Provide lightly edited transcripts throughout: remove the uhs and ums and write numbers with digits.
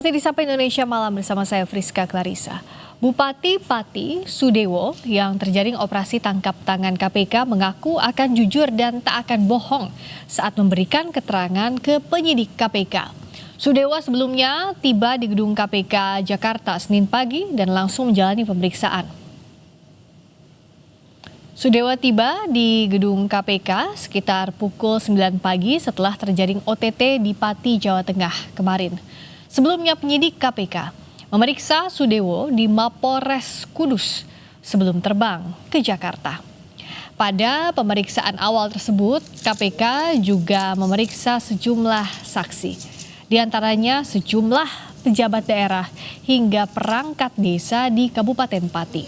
Di Sapa Indonesia Malam bersama saya Friska Clarissa. Bupati Pati Sudewo yang terjaring operasi tangkap tangan KPK mengaku akan jujur dan tak akan bohong saat memberikan keterangan ke penyidik KPK. Sudewo sebelumnya tiba di gedung KPK Jakarta Senin pagi dan langsung menjalani pemeriksaan. Sudewo tiba di gedung KPK sekitar pukul 9 pagi setelah terjaring OTT di Pati, Jawa Tengah kemarin. Sebelumnya penyidik KPK memeriksa Sudewo di Mapolres Kudus sebelum terbang ke Jakarta. Pada pemeriksaan awal tersebut, KPK juga memeriksa sejumlah saksi, di antaranya sejumlah pejabat daerah hingga perangkat desa di Kabupaten Pati.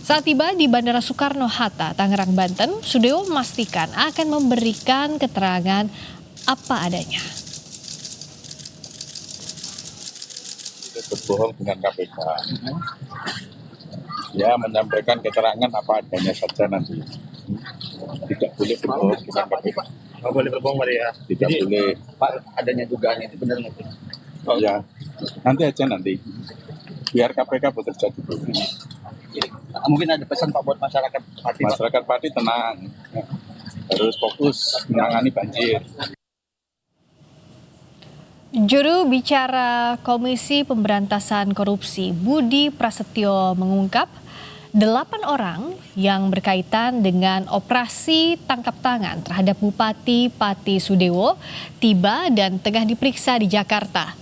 Saat tiba di Bandara Soekarno-Hatta, Tangerang, Banten, Sudewo memastikan akan memberikan keterangan apa adanya. Berbohong dengan KPK, ya menyampaikan keterangan apa adanya saja nanti. Tidak boleh berbohong dengan KPK. Nggak boleh berbohong, Pak ya. Tidak boleh. Pak, adanya dugaan itu benar nggak? Oh ya, nanti aja nanti. Biar KPK bekerja dulu. Mungkin ada pesan Pak buat masyarakat Pati. Masyarakat Pati tenang, harus fokus menangani banjir. Juru bicara Komisi Pemberantasan Korupsi Budi Prasetyo mengungkap 8 orang yang berkaitan dengan operasi tangkap tangan terhadap Bupati Pati Sudewo tiba dan tengah diperiksa di Jakarta.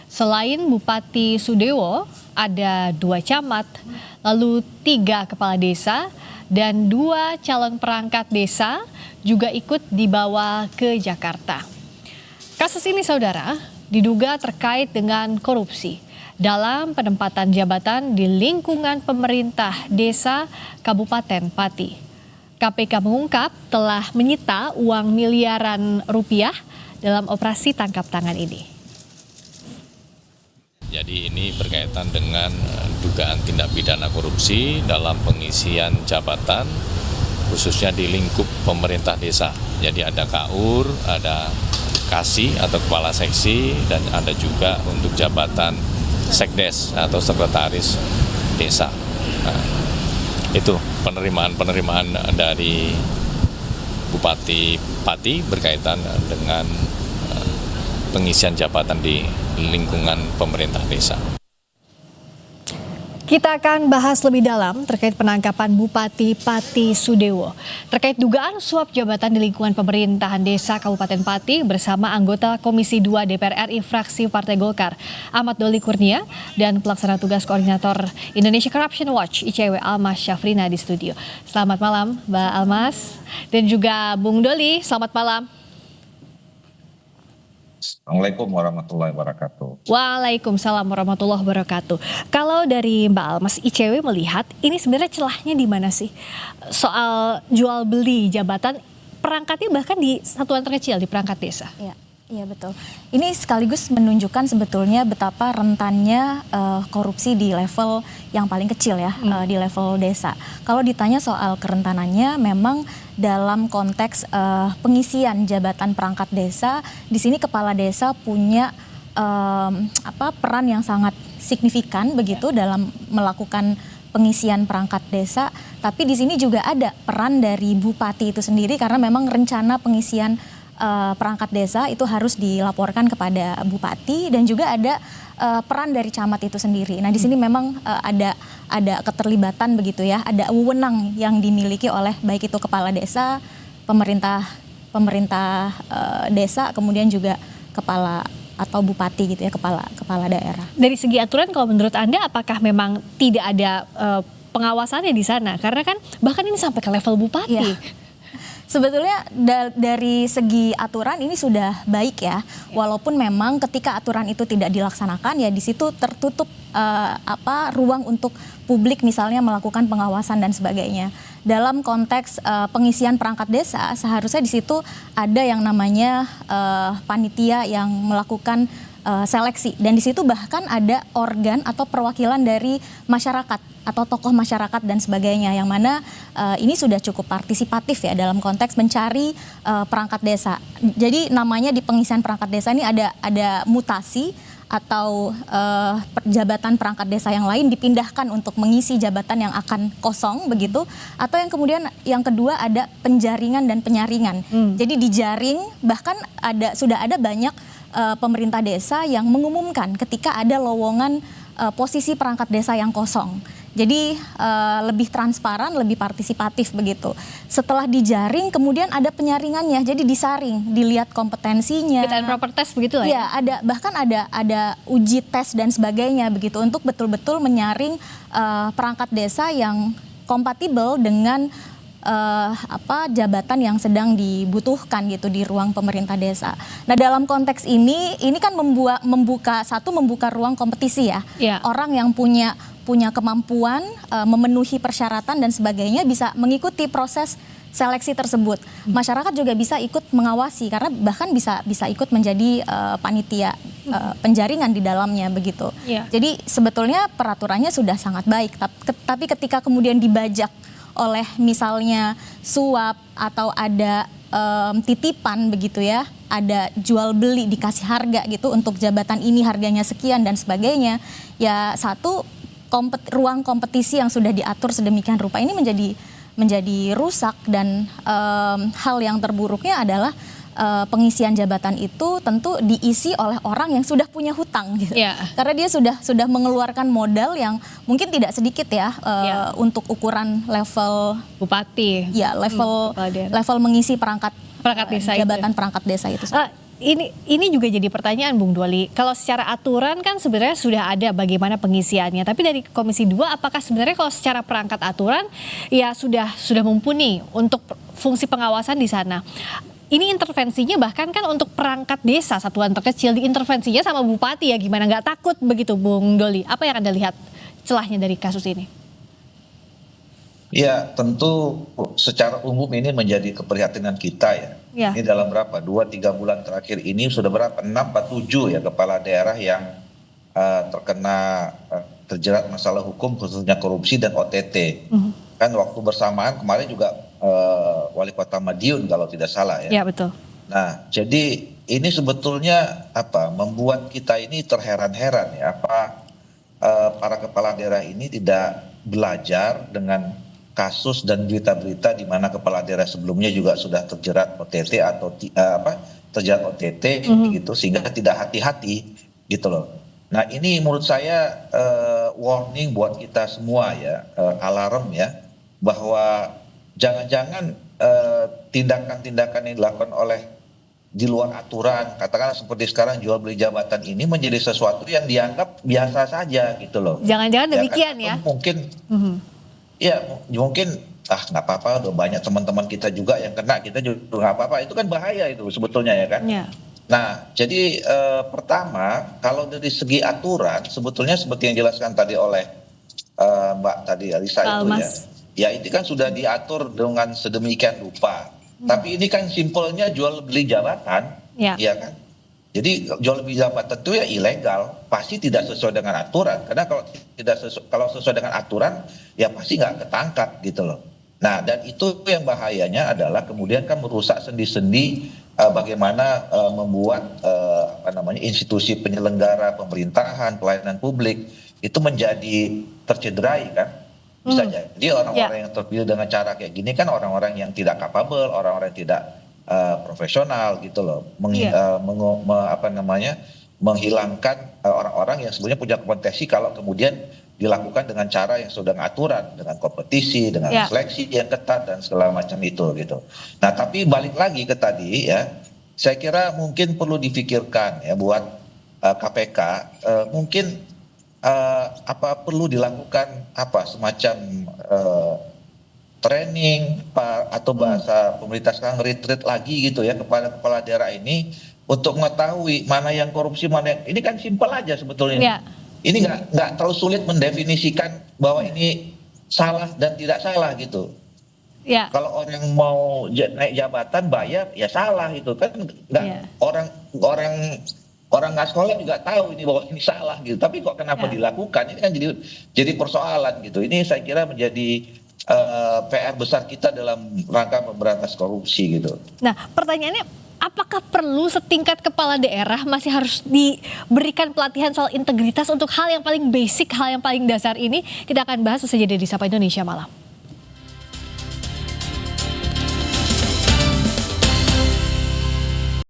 Selain Bupati Sudewo, ada 2 camat, lalu 3 kepala desa, dan 2 calon perangkat desa juga ikut dibawa ke Jakarta. Kasus ini, saudara, diduga terkait dengan korupsi dalam penempatan jabatan di lingkungan pemerintah desa Kabupaten Pati. KPK mengungkap telah menyita uang miliaran rupiah dalam operasi tangkap tangan ini. Jadi ini berkaitan dengan dugaan tindak pidana korupsi dalam pengisian jabatan khususnya di lingkup pemerintah desa. Jadi ada KUR, ada Kasih atau kepala seksi, dan ada juga untuk jabatan sekdes atau sekretaris desa. Nah, itu penerimaan dari Bupati Pati berkaitan dengan pengisian jabatan di lingkungan pemerintah desa. Kita akan bahas lebih dalam terkait penangkapan Bupati Pati Sudewo terkait dugaan suap jabatan di lingkungan pemerintahan desa Kabupaten Pati bersama anggota Komisi 2 DPR RI fraksi Partai Golkar Ahmad Doli Kurnia dan pelaksana tugas koordinator Indonesia Corruption Watch ICW Almas Syafrina di studio. Selamat malam Mbak Almas dan juga Bung Doli, selamat malam. Assalamualaikum warahmatullahi wabarakatuh. Waalaikumsalam warahmatullahi wabarakatuh. Kalau dari Mbak Almas, ICW melihat ini sebenarnya celahnya di mana sih? Soal jual beli jabatan, perangkatnya bahkan di satuan terkecil, di perangkat desa. Iya betul. Ini sekaligus menunjukkan sebetulnya betapa rentannya korupsi di level yang paling kecil ya, di level desa. Kalau ditanya soal kerentanannya, memang dalam konteks pengisian jabatan perangkat desa, di sini kepala desa punya peran yang sangat signifikan begitu dalam melakukan pengisian perangkat desa. Tapi di sini juga ada peran dari bupati itu sendiri karena memang rencana pengisian perangkat desa itu harus dilaporkan kepada bupati dan juga ada peran dari camat itu sendiri. Nah di sini memang ada keterlibatan begitu ya, ada wewenang yang dimiliki oleh baik itu kepala desa, pemerintah desa, kemudian juga kepala atau bupati gitu ya, kepala daerah. Dari segi aturan, kalau menurut Anda apakah memang tidak ada pengawasannya di sana? Karena kan bahkan ini sampai ke level bupati. Ya. Sebetulnya dari segi aturan ini sudah baik ya, walaupun memang ketika aturan itu tidak dilaksanakan ya di situ tertutup ruang untuk publik misalnya melakukan pengawasan dan sebagainya. Dalam konteks pengisian perangkat desa seharusnya di situ ada yang namanya panitia yang melakukan seleksi dan di situ bahkan ada organ atau perwakilan dari masyarakat atau tokoh masyarakat dan sebagainya yang mana ini sudah cukup partisipatif ya dalam konteks mencari perangkat desa. Jadi namanya di pengisian perangkat desa ini ada mutasi atau jabatan perangkat desa yang lain dipindahkan untuk mengisi jabatan yang akan kosong begitu, atau yang kemudian yang kedua ada penjaringan dan penyaringan. Jadi dijaring, bahkan sudah ada banyak pemerintah desa yang mengumumkan ketika ada lowongan posisi perangkat desa yang kosong. Jadi lebih transparan, lebih partisipatif begitu. Setelah dijaring, kemudian ada penyaringannya. Jadi disaring, dilihat kompetensinya. Fit and proper test begitu lah ya? Ya, bahkan ada uji tes dan sebagainya begitu untuk betul-betul menyaring perangkat desa yang kompatibel dengan jabatan yang sedang dibutuhkan gitu di ruang pemerintah desa. Nah, dalam konteks ini kan membuka ruang kompetisi ya. Ya. Orang yang punya kemampuan memenuhi persyaratan dan sebagainya bisa mengikuti proses seleksi tersebut. Masyarakat juga bisa ikut mengawasi karena bahkan bisa ikut menjadi panitia penjaringan di dalamnya begitu. Ya. Jadi sebetulnya peraturannya sudah sangat baik, tapi ketika kemudian dibajak oleh misalnya suap atau ada titipan begitu ya, ada jual beli dikasih harga gitu untuk jabatan ini harganya sekian dan sebagainya, ya ruang kompetisi yang sudah diatur sedemikian rupa ini menjadi rusak dan hal yang terburuknya adalah pengisian jabatan itu tentu diisi oleh orang yang sudah punya hutang gitu. Ya. Karena dia sudah mengeluarkan modal yang mungkin tidak sedikit ya, untuk ukuran level Bupati. ya level kepala daerah. level mengisi perangkat Desa itu. jabatan perangkat desa itu. Ini juga jadi pertanyaan Bung Doli. Kalau secara aturan kan sebenarnya sudah ada bagaimana pengisiannya. Tapi dari Komisi 2 apakah sebenarnya kalau secara perangkat aturan ya sudah mumpuni untuk fungsi pengawasan di sana. Ini intervensinya bahkan kan untuk perangkat desa satuan terkecil diintervensinya sama bupati ya, gimana nggak takut begitu Bung Doli? Apa yang Anda lihat celahnya dari kasus ini? Ya, tentu secara umum ini menjadi keprihatinan kita ya. Ya. Ini dalam berapa? 2-3 bulan terakhir ini sudah berapa? 6 atau 7 ya kepala daerah yang terkena terjerat masalah hukum khususnya korupsi dan OTT. Kan waktu bersamaan kemarin juga Wali Kota Madiun kalau tidak salah ya. Ya betul. Nah, jadi ini sebetulnya membuat kita ini terheran-heran ya, para kepala daerah ini tidak belajar dengan kasus dan berita-berita di mana kepala daerah sebelumnya juga sudah terjerat OTT atau terjerat OTT gitu, sehingga tidak hati-hati gitu loh. Nah, ini menurut saya warning buat kita semua ya, alarm ya, bahwa jangan-jangan tindakan-tindakan yang dilakukan oleh di luar aturan, katakanlah seperti sekarang jual beli jabatan ini menjadi sesuatu yang dianggap biasa saja gitu loh. Jangan-jangan demikian ya? Mungkin ya mungkin nggak apa-apa, udah banyak teman-teman kita juga yang kena, kita juga nggak apa-apa. Itu kan bahaya itu sebetulnya ya kan. Ya. Nah, jadi pertama kalau dari segi aturan sebetulnya seperti yang dijelaskan tadi oleh Mbak tadi Alisa itu ya itu kan sudah diatur dengan sedemikian rupa. Tapi ini kan simpelnya jual beli jabatan, ya kan. Jadi jual beli jabatan itu ya ilegal, pasti tidak sesuai dengan aturan. Karena kalau sesuai dengan aturan ya pasti nggak ketangkap gitu loh. Nah, dan itu yang bahayanya adalah kemudian kan merusak sendi-sendi bagaimana membuat institusi penyelenggara pemerintahan, pelayanan publik itu menjadi tercederai kan. Bisa jadi orang-orang yang terpilih dengan cara kayak gini kan orang-orang yang tidak capable, orang-orang yang tidak profesional gitu loh, menghilangkan orang-orang yang sebenarnya punya kompetensi kalau kemudian dilakukan dengan cara yang sudah aturan, dengan kompetisi, dengan seleksi yang ketat dan segala macam itu gitu. Nah, tapi balik lagi ke tadi ya, saya kira mungkin perlu difikirkan ya buat KPK, mungkin perlu dilakukan semacam training atau bahasa pemerintah sekarang retreat lagi gitu ya kepada kepala daerah ini untuk mengetahui mana yang korupsi, mana yang ini kan simpel aja sebetulnya. Ya. Ini nggak terlalu sulit mendefinisikan bahwa ini salah dan tidak salah gitu. Ya. Kalau orang mau naik jabatan bayar ya salah itu kan nggak orang nggak sekolah juga tahu ini bahwa ini salah gitu. Tapi kok kenapa dilakukan? Ini kan jadi persoalan gitu. Ini saya kira menjadi PR besar kita dalam rangka memberantas korupsi gitu. Nah, pertanyaannya apakah perlu setingkat kepala daerah masih harus diberikan pelatihan soal integritas untuk hal yang paling basic, hal yang paling dasar ini? Kita akan bahas sesaja di Sapa Indonesia Malam.